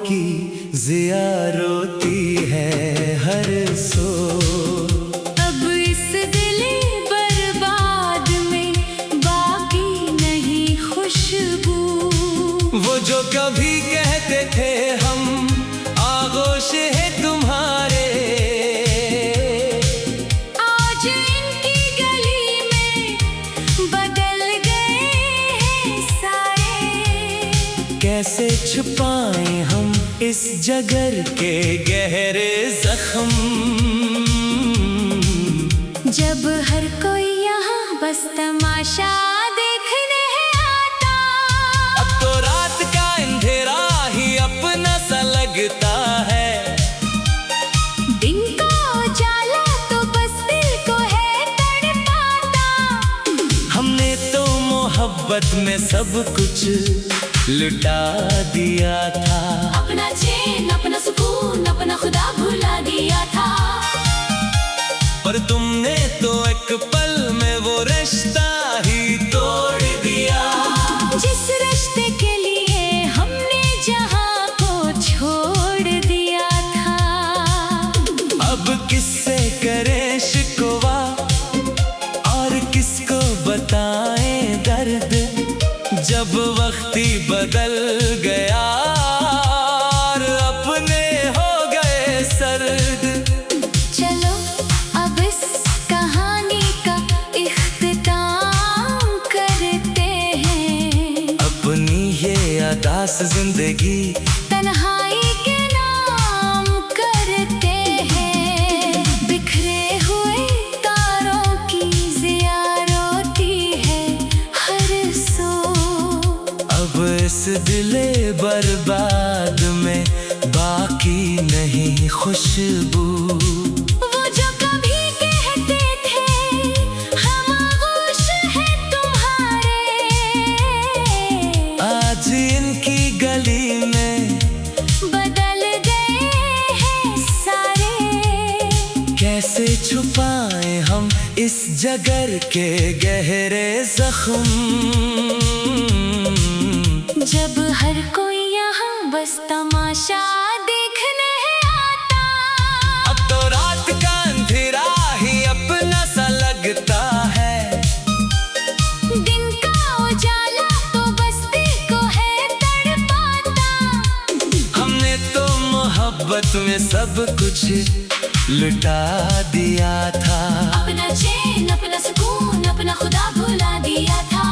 की जिया रोती है हर सो। अब इस दिल बर्बाद में बाकी नहीं खुशबू। वो जो कभी कहते थे हम आगोश है तुम्हारे, आज इनकी गली में बदल गए हैं सारे। कैसे छुपाएं हम इस जगर के गहरे जख्म, जब हर कोई यहाँ बस तमाशा देखने आता। अब तो रात का अंधेरा ही अपना सा लगता है, दिन का उजाला तो बस दिल को है तड़पाता। हमने तो मोहब्बत में सब कुछ लुटा दिया था। अपना चैन अपना सुकून अपना खुदा भुला दिया था। पर तुमने तो एक पल में वो रिश्ता ही तोड़ दिया। जिस रिश्ते के लिए हमने जहां को छोड़ दिया था। अब किससे करें शिकवा और किसको बताएं दर्द, जब वक्त ही बदल गया और अपने हो गए सर्द। चलो अब इस कहानी का इख्तिताम करते हैं। अपनी ये अदास जिंदगी तन्हाई के नाम करते हैं। बिखरे हुए तारों की जिया रोती है हर सो। अब इस दिले बर्बाद में बाकी नहीं खुशबू। वो जो कभी कहते थे हम आगोश हैं तुम्हारे, आज इनकी गली में बदल गए हैं सारे। कैसे छुपाएं हम इस जगर के गहरे जख्म, जब हर कोई यहाँ बस तमाशा देखने आता। अब तो रात का अंधेरा ही अपना सा लगता है, दिन का उजाला तो बस दिल को है तड़पाता। हमने तो मोहब्बत में सब कुछ लुटा दिया था। अपना चैन अपना सुकून अपना खुदा भुला दिया था।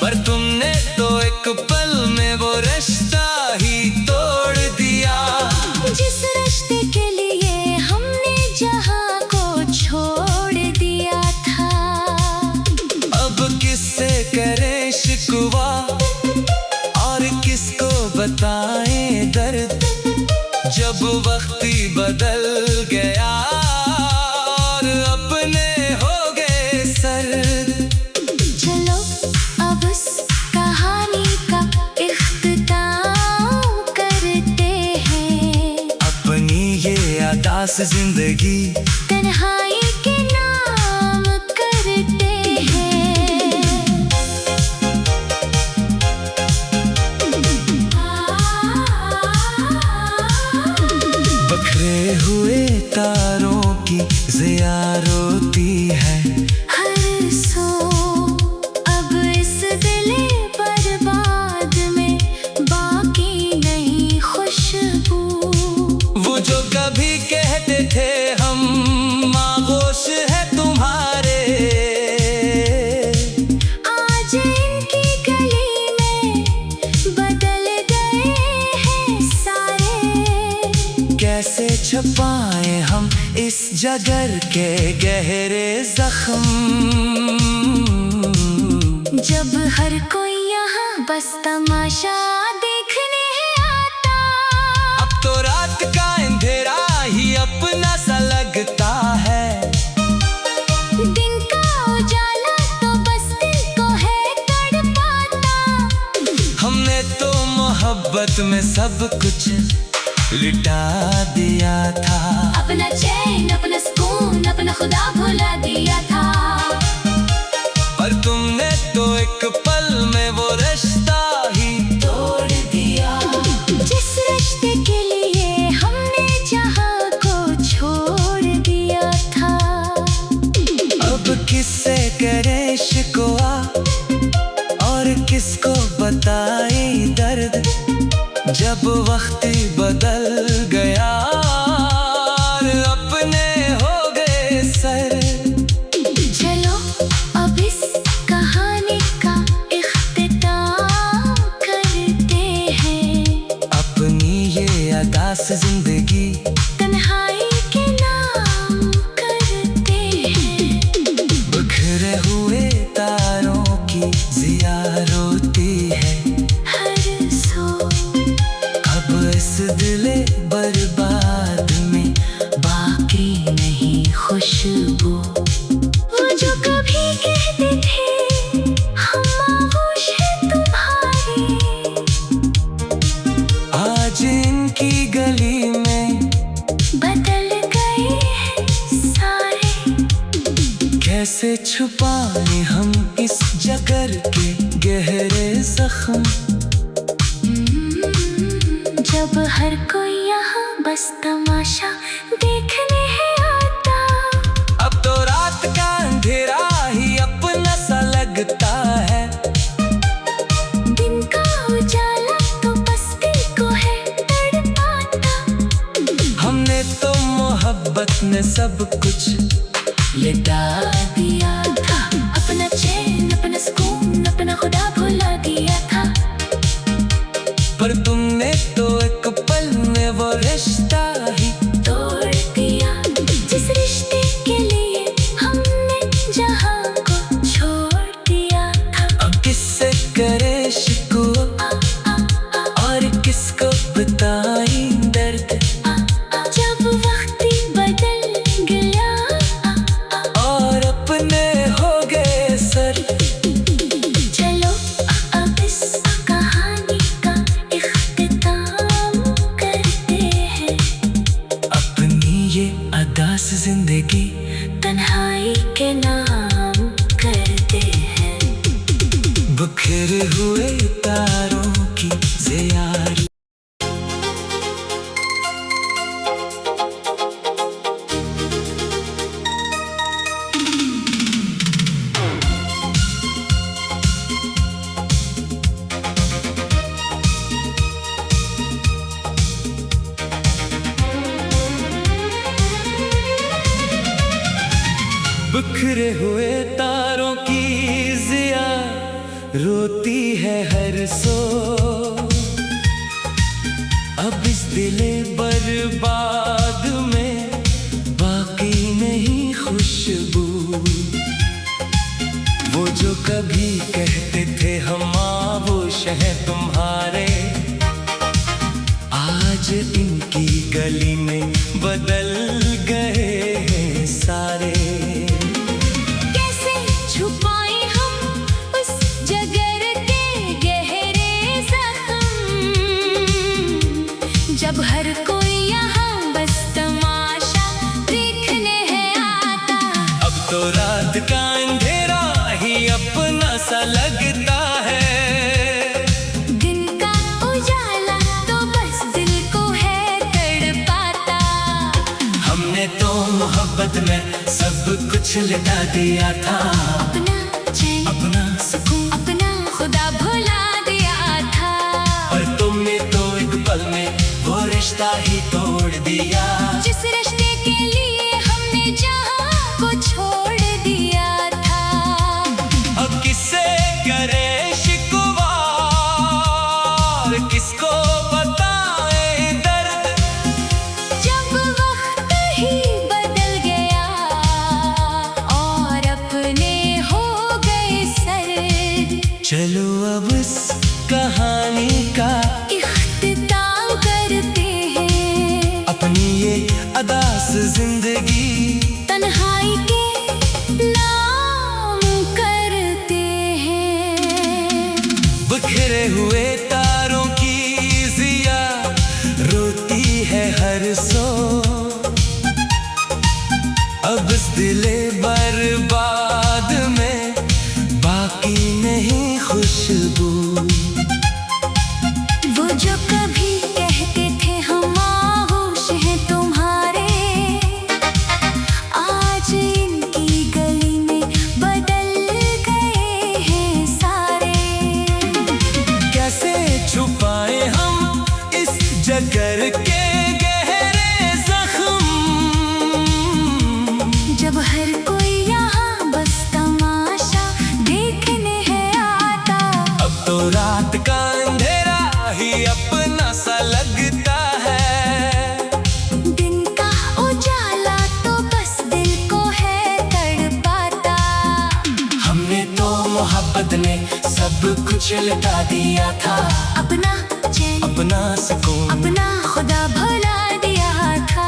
पर तुमने तो एक पल में वो रिश्ता ही तोड़ दिया। जिस रिश्ते के लिए हमने जहां को छोड़ दिया था। अब किससे करें शिकवा और किसको बताएं दर्द, जब वक्त ही बदल गया और अपने हो गए सर्द। चलो अब इस कहानी का इख्तिताम करते हैं। अपनी ये अदास जिंदगी तन्हाई के नाम करते हैं। बखरे हुए तारों की जिया रोती है हर सो। अब इस दिल बर्बाद में बाकी नहीं खुशबू। वो जो कभी कहते थे हम आगोश है तुम्हारे, आज इनकी गली में बदल गए हैं सारे। कैसे छुपाएं हम इस जगर के गहरे जख्म, जब हर कोई यहाँ बस तमाशा देखने आता। अब तो रात का अंधेरा ही अपना सा लगता है, दिन का उजाला तो बस दिल को है तड़पाता। हमने तो मोहब्बत में सब कुछ लुटा दिया था। अपना चैन अपना सुकून अपना खुदा भुला दिया था। पर तुमने तो एक पल में वो रिश्ता ही तोड़ दिया। जब वक्त बदल गया और अपने हो गए सर। चलो अब इस कहानी का इख्तिताम करते हैं। अपनी ये अदास जिंदगी तन्हाई के नाम करते हैं। बिखरे हुए तारों की जिया रोती है। हर सो अब इस दिले बर्बाद में बाकी नहीं खुशबू। वो जो कभी कहते थे हम आगोश हैं तुम्हारे, आज इनकी गली में बदल गए हैं सारे। कैसे छुपाए हम इस जगर के गहरे जख्म। जब हर कोई यहाँ बस तमाशा देखने है आता। अब तो रात का अंधेरा ही अपना सा लगता है। दिन का उजाला तो बस दिल को है तड़पाता। हमने तो मोहब्बत में सब कुछ लुटा दिया था। अपना चैन, अपना सुकून, अपना खुदा भुला दिया था। पर तुमने तो एक पल में वो रिश्ता ही तोड़ दिया जिस रिश्ते के लिए हमने जहां को छोड़ दिया था। अब किससे करे शिकवा और किसको बताई दर्द। जब वक्त बदल गया और अपने हो गए सर। चलो अब इस कहानी का इख्तिताम करते हैं। अपनी ये अदास जिंदगी तन्हाई के नाम करते हैं। बिखरे हुए तारों की ज़ियारी। बिखरे हुए तारों की जिया रोती है हर सो। अब इस दिले बर्बाद में बाकी नहीं खुशबू। वो जो कभी कहते थे हम आगोश हैं तुम्हारे, आज इनकी गली में बदल गए हैं सारे। कैसे छुपाए हम उस जगर के गहरे जख्म। जब हर कोई यहाँ बस तमाशा देखने है आता। अब तो रात का अंधेरा ही अपना सा लगता है। दिन का उजाला तो बस दिल को है तड़पाता। हमने तो मोहब्बत में सब कुछ लुटा दिया था। अपना चैन, अपना सुकून, अपना खुदा भुला दिया था। पर तुमने तो एक पल में वो रिश्ता ही तोड़ दिया। जिस रिश्ते के लिए हमने जहां को छोड़ दिया था। अब किससे करे शिकवा और किसको बताए दर्द। जब वक्त ही बदल गया और अपने हो गए सर। चलो अब इस कहानी का इख्तिताम करते हैं। अपनी जगर के गहरे जख्म। जब हर कोई यहाँ बस तमाशा देखने है आता। अब तो रात का अंधेरा ही अपना सा लगता है। दिन का उजाला तो बस दिल को है तड़पाता। हमने तो मोहब्बत ने सब कुछ लुटा दिया था। अपना चैन, अपना सुकून, अपना खुदा भुला दिया था।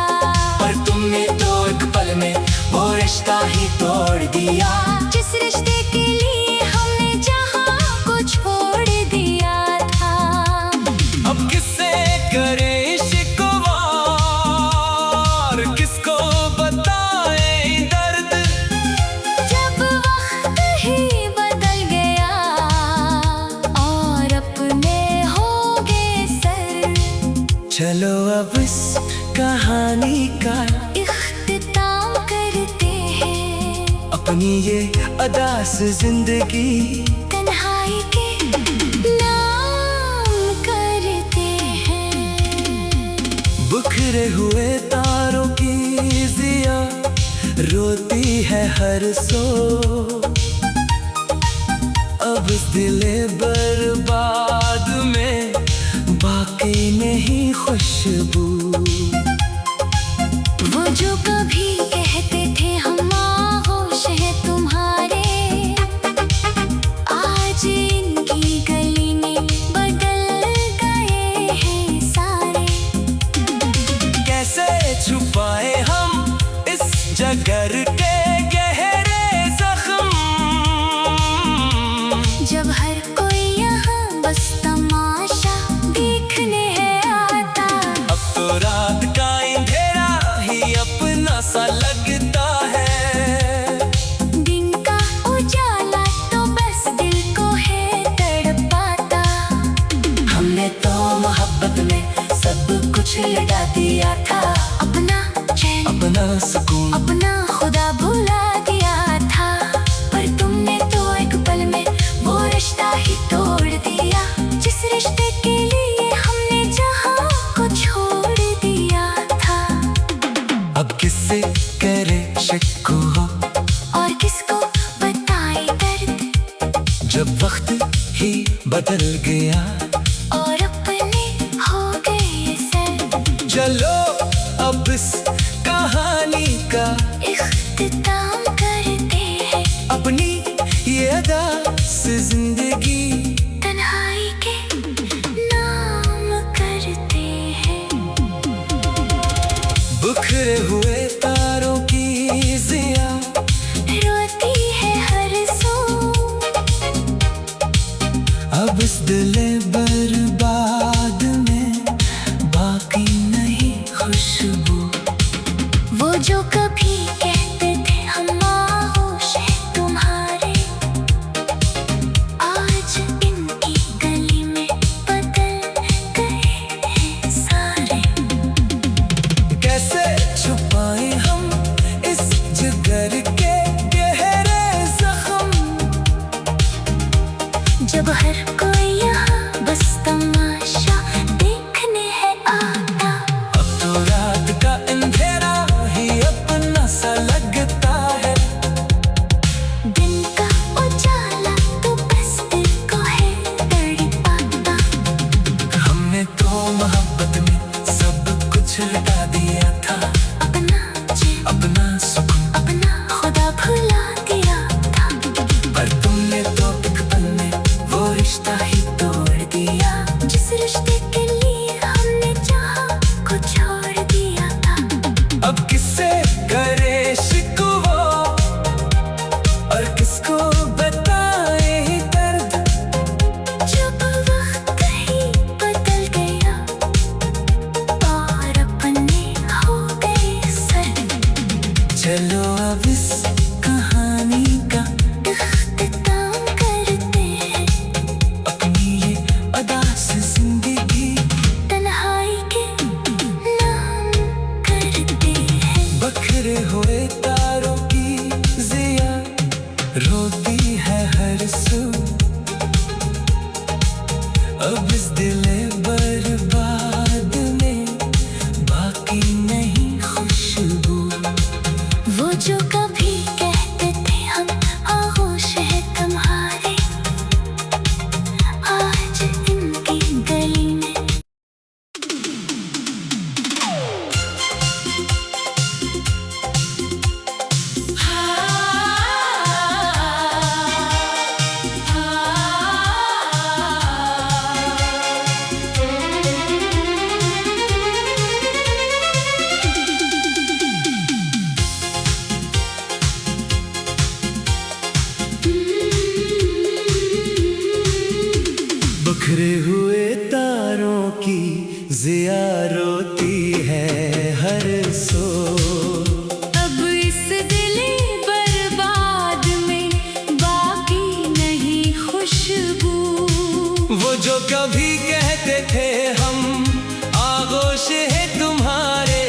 पर तुमने तो एक पल में वो रिश्ता ही तोड़ दिया। जिस रिश्ते के लिए हमने जहाँ को छोड़ दिया था। अब किससे करे शिकवा और किसको बताए दर्द। जब वक्त ही बदल गया और अपने हो गए सर। चलो अब इस कहानी का इख्तिताम करते हैं। अपनी ये अदा से जिंदगी तन्हाई के नाम करते हैं। बिखरे हुए तारों की जिया रोती है हर सो। अब इस दिले बर्बाद में बाकी नहीं खुशबू। वो जो कभी कहते थे हम आगोश हैं तुम्हारे, आज इनकी गली में बदल गए हैं सारे। कैसे छुपाए हम इस जगर के गहरे जख्म। जब हर कोई यहाँ बस तमाशा देखने है आता। अब तो रात का अंधेरा ही अपना सा लगता है। दिन का उजाला तो बस दिल को है तड़पाता। हमने तो मोहब्बत में सब कुछ लुटा दिया था। अपना चैन, अपना सुकून, अपना खुदा भुला दिया था। पर तुमने तो एक पल में वो रिश्ता ही तोड़ दिया। जिस रिश्ते के लिए हमने जहाँ को छोड़ दिया था। अब किससे करे शिकवा और किसको बताए दर्द। जब वक्त ही बदल गया। और अपने हो गए सर। चलो अब इस कहानी का इख्तिताम करते हैं। अपनी ये अदा से जिंदगी तन्हाई के नाम करते हैं। बिखरे हुए तारों की जिया रोती है हर सो। अब इस दिले बर्बाद में बाकी नहीं खुशबू। वो जो कभी कहते थे हम आगोश हैं तुम्हारे, आज इनकी गली में बदल गए हैं सारे। कैसे छुपाए हम इस जिगर के गहरे जख्म। जब हर कोई यहाँ बस तमाशा देखने है आता। अब तो रात का अंधेरा ही अपना सा लगता है। दिन का उजाला तो बस दिल को है तड़पाता। हमने तो मोहब्बत में सब कुछ लुटा दिया था। अपना चैन, अपना सुकून, अपना खुदा भुला दिया था। पर तुमने तो एक पल में वो रिश्ता ही तोड़ दिया। जिस रिश्ते के लिए हमने जहाँ को छोड़ दिया था। अब किससे करे शिकवा और किसको बताए दर्द। जब वक्त ही बदल गया और अपने हो जिया रोती है हर सो। अब इस दिले बर्बाद में बाकी नहीं खुशबू। वो जो कभी कहते थे हम आगोश है तुम्हारे,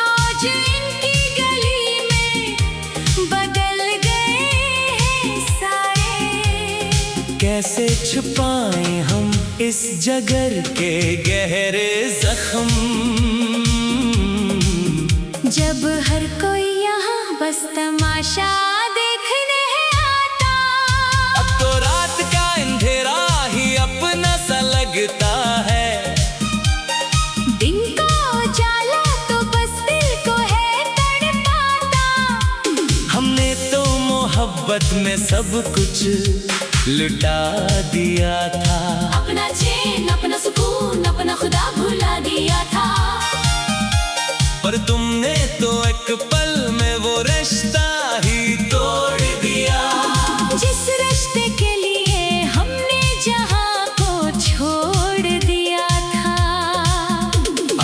आज इनकी गली में बदल गए हैं सारे। कैसे छुपाएं हम इस जगर के गहरे जख्म, जब हर कोई यहाँ बस तमाशा देखने आता। अब तो रात का अंधेरा ही अपना सा लगता है, दिन का उजाला तो बस दिल को है तड़पाता। हमने तो मोहब्बत में सब कुछ लुटा दिया था। अपना चैन अपना सुकून अपना खुदा भुला दिया था। पर तुमने तो एक पल में वो रिश्ता ही तोड़ दिया। जिस रिश्ते के लिए हमने जहां को छोड़ दिया था।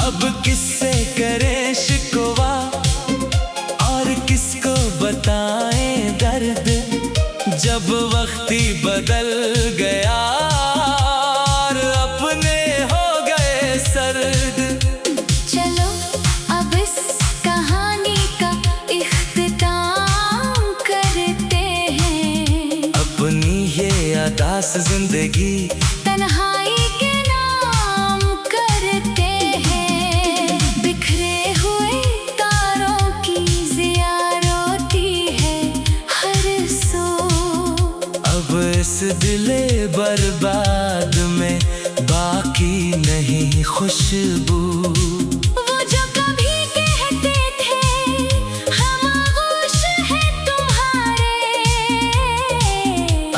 अब किससे करें शिकवा और किसको बताएं दर्द, जब वक्त ही बदल गया और अपने हो गए सर्द। चलो अब इस कहानी का इख्तिताम करते हैं। अपनी ये अदास जिंदगी तन्हाई के नाम करते हैं। बिखरे हुए तारों की जिया रोती है हर सो। अब इस दिले बर्बाद में बाकी नहीं खुशबू। वो जो कभी कहते थे हम आगोश हैं तुम्हारे,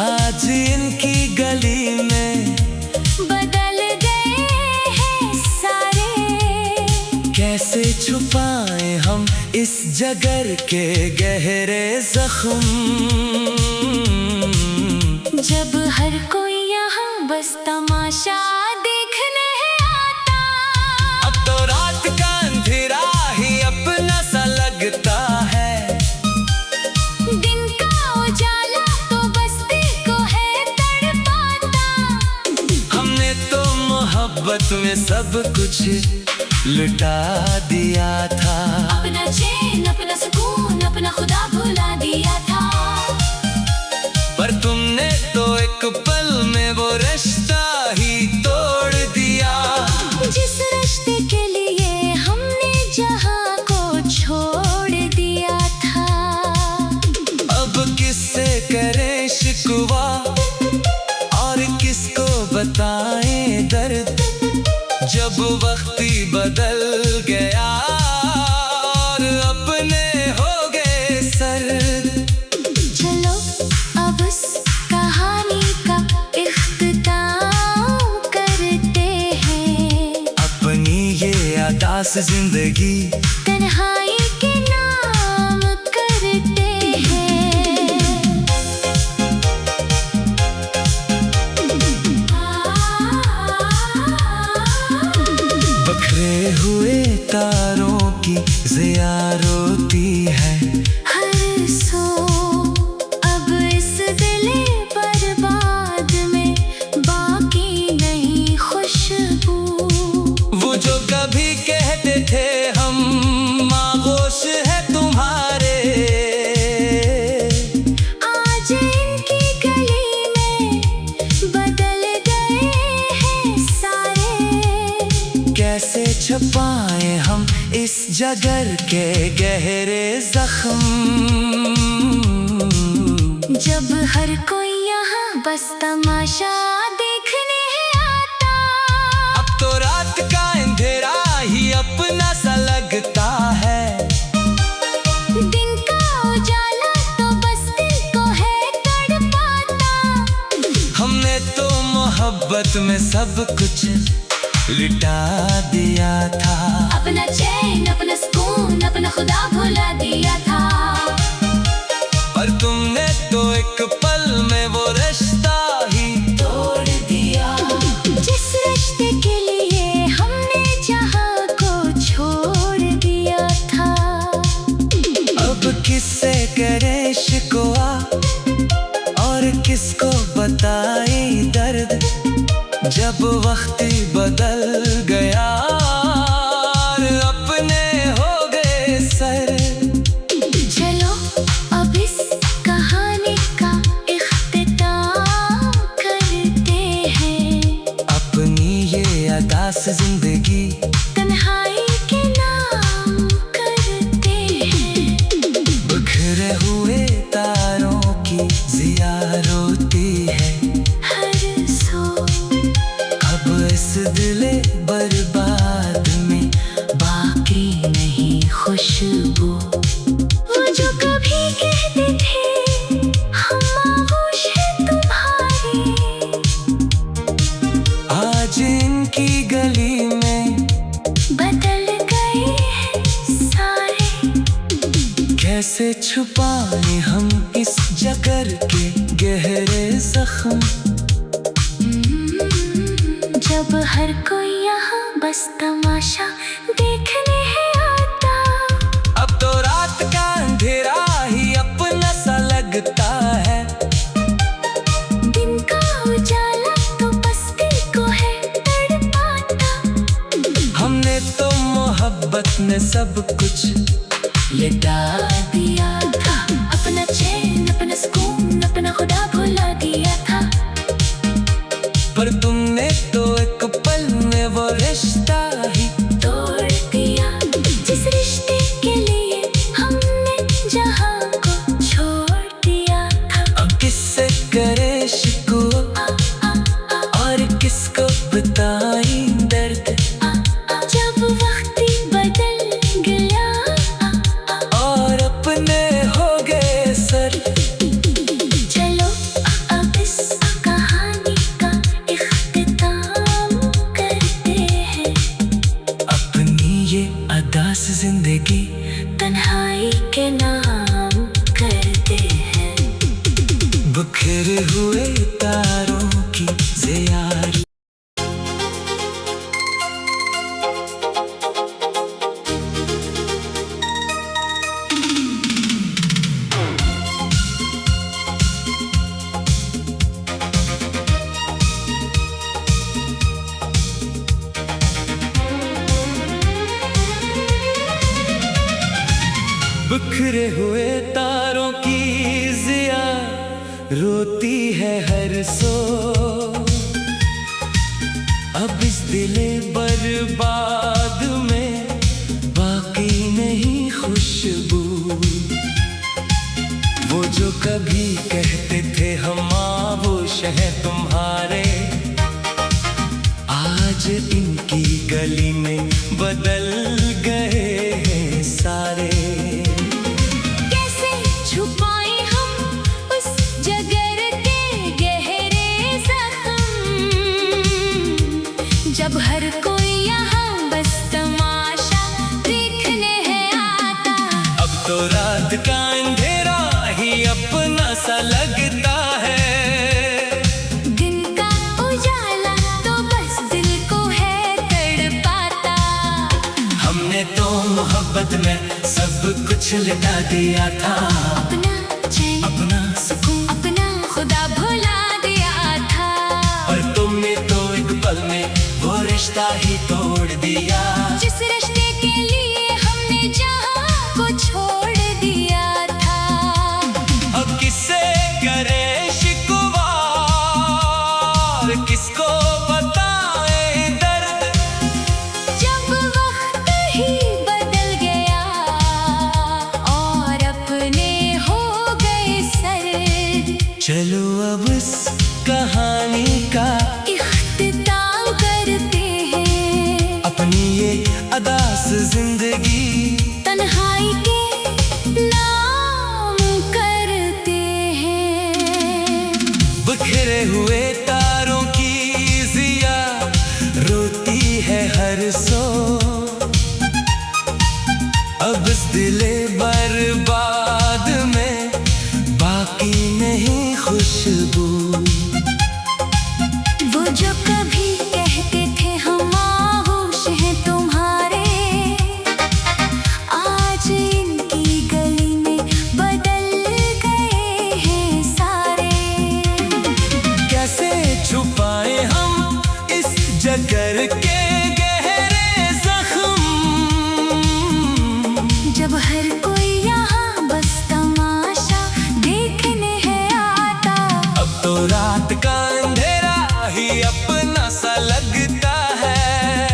आज इनकी गली में बदल गए हैं सारे। कैसे छुपाएं हम इस जगर के गहरे जख्म, जब हर कोई यहाँ बस तमाशा देखने आता। अब तो रात का अंधेरा ही अपना सा लगता है, दिन का उजाला तो बस दिल को है तड़पाता। हमने तो मोहब्बत में सब कुछ लुटा दिया था। अपना चैन अपना सुकून अपना खुदा भुला दिया था। पर तुमने तो एक पल में वो रिश्ता ही तोड़ दिया। जिस रिश्ते के लिए हमने जहां को छोड़ दिया था। अब किससे करें शिकवा और किसको बताएं दर्द, जब वक्त ही बदल गया और अपने हो गए सर्द। चलो अब इस कहानी का इख्तिताम करते हैं। अपनी ये अदास जिंदगी तन्हाई के नाम करते हैं। बखरे हुए तारों की जिया रोती है हर सो। अब इस दिले बर्बाद में बाकी नहीं खुशबू। वो जो कभी कहते थे हम आगोश है तुम्हारे, आज इनकी गली में बदल गए हैं सारे। कैसे छुपाएं हम इस जगर के गहरे जख्म, जब हर कोई यहाँ बस तमाशा देखने आता। अब तो रात का अंधेरा ही अपना सा लगता है, दिन का उजाला तो बस दिल को है तड़पाता। हमने तो मोहब्बत में सब कुछ लुटा दिया था। अपना चैन अपना सुकून अपना खुदा भुला दिया था। पर तुमने तो एक पल में वो रिश्ता ही तोड़ दिया। जिस अदास जिंदगी तन्हाई के नाम करते हैं। बिखरे हुए तारों की जिया रोती है हर सो अब इस दिले बर्बाद में बाकी नहीं खुशबू। वो जो कभी कहते थे हम आगोश हैं तुम्हारे, आज इनकी गली में बदल गए हैं सारे। कैसे छुपाए हम इस जगर के गहरे जख्म, जब हर कोई यहाँ बस तमाशा देखने है आता। अब तो रात का अंधेरा ही अपना सा लगता है। दिन का उजाला तो बस दिल को है तड़पाता। हमने तो मोहब्बत में सब कुछ लिटा दिया था, अपना चैन अपना सुकून अपना खुदा भुला दिया था। पर तुमने तो एक पल में वो रिश्ता ही तोड़ दिया, जिस रिश्ते के लिए हमने जहां को छोड़ दिया था। अब किससे करे शिकवा और किसको बताई दर्द, जब वक्त बदल गया और अपने हो गए सर। चलो अब इस कहानी का इख्तिताम करते हैं। अपनी ये अदास जिंदगी तन्हाई के नाम करते हैं। बिखरे हुए तारों की ज़ियारी। बिखरे हुए तारों की जिया रोती है हर सो, अब इस दिले बर्बाद में बाकी नहीं खुशबू। वो जो कभी कहते थे हम आगोश हैं तुम्हारे, आज इनकी गली में बदल गए हैं सारे। कैसे छुपाए हम उस जगर के गहरे जख्म, जब हर कोई यहाँ बस तमाशा देखने है आता। अब तो रात का अंधेरा ही अपना सा लगता है। दिन का उजाला तो बस दिल को है तड़पाता। हमने तो मोहब्बत में सब कुछ लिटा दिया था, अपना चैन अपना सुकून अपना खुदा भुला दिया था। पर तुमने तो एक पल में वो रिश्ता ही तोड़ दिया, जिस रिश्ते के लिए हमने जहां को छोड़ दिया था। अब किससे करे शिकवा और किसको बताए दर्द, जब वक्त ही बदल गया और अपने हो गए सर। चलो अब इस कहानी का इख्तिताम करते हैं। अपनी ये अदास जिंदगी तन्हाई के नाम करते हैं। बिखरे हुए तारों की जिया रोती है हर सो, अब इस दिले बर्बाद में बाकी नहीं खुशबू। वो जो कभी कहते थे हम आगोश हैं तुम्हारे, आज इनकी गली में बदल गए हैं सारे। कैसे छुपाए हम इस जगर के गहरे जख्म, जब हर कोई यहाँ बस तमाशा देखने है आता। अब तो रात का अंधेरा ही अपना सा लगता है।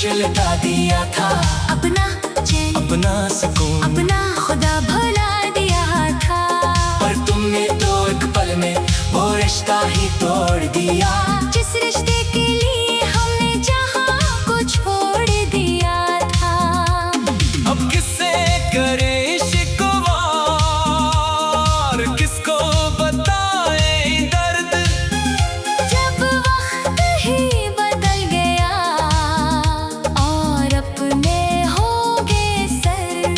कुछ लुटा दिया था। अपना चैन अपना सुकून अपना खुदा भुला दिया था। पर तुमने तो एक पल में वो रिश्ता ही तोड़ दिया। जिस रिश्ते के लिए हमने जहां को छोड़ दिया था। अब किससे करे शिकवा, किसको बताए दर्द, जब वक्त ही बदल गया और अपने हो गए सर।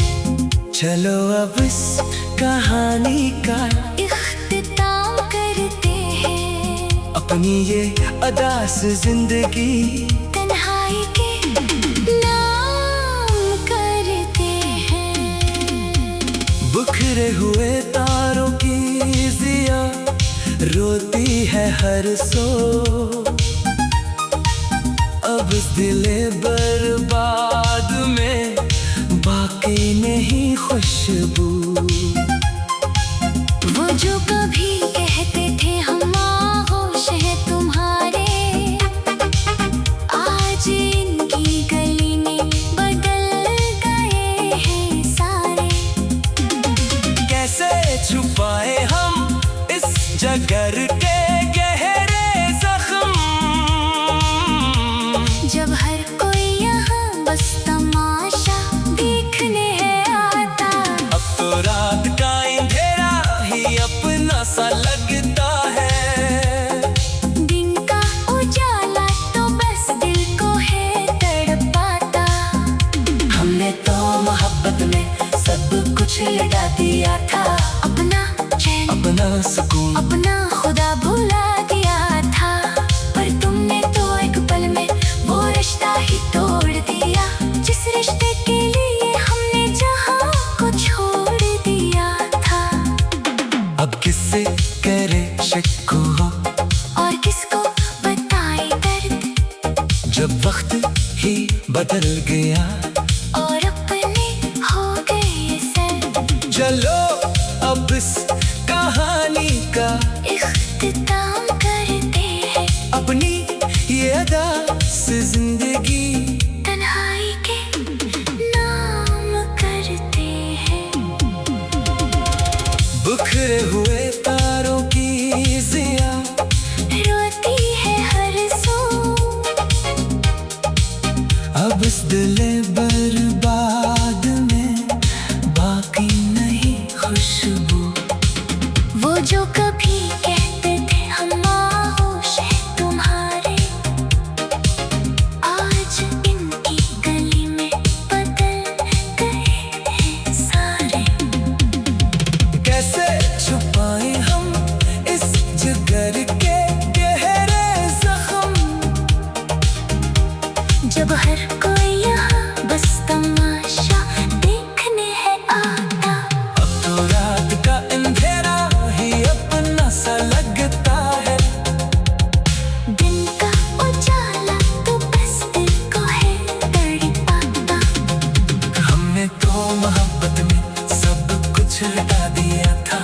चलो अब इस कहानी का इख्तिताम करते हैं। अपनी ये अदास जिंदगी तन्हाई के नाम करते हैं। बिखरे हुए तारों की जिया रोती है हर सो। अब इस दिले बर्बाद में बाकी नहीं खुशबू। वो जो कभी कहते थे हम आगोश हैं तुम्हारे, आज इनकी गली में बदल गए हैं सारे। कैसे छुपाए हम इस जगर के गहरे जख्म, जब हर कोई यहाँ बस तमाशा देखने है आता। अब तो रात का अंधेरा ही अपना सा लगता है। दिन का उजाला तो बस दिल को है तड़पाता। हमने तो मोहब्बत में सब कुछ लुटा दिया था। अपना चैन अपना सुकून अपना खुदा भुला दिया था। पर तुमने तो एक पल में वो रिश्ता ही तोड़ दिया। जिस रिश्ते के लिए हमने जहां को छोड़ दिया था। अब किससे करे शिकवा, और किसको बताए दर्द, जब वक्त ही बदल गया और अपने हो गए सर। चलो अब इस कहानी का इख्तिताम करते हैं। अपनी ये अदास जिंदगी तन्हाई के नाम करते हैं। बिखरे हुए तारों की जिया रोती है हर सो। अब इस दिले बर्बाद में बाकी नहीं खुशबू। वो जो कभी कहते थे हम आगोश हैं तुम्हारे, आज इनकी गली में बदल गए हैं सारे। कैसे छुपाए हम इस जिगर के गहरे जख्म, जब हर कोई यहाँ बस तमाशा देखने है आता। अब तो रात का अंधेरा ही अपना सा लगता है। दिन का उजाला तो बस दिल को है तड़पाता। हमने तो मोहब्बत में सब कुछ लुटा दिया था।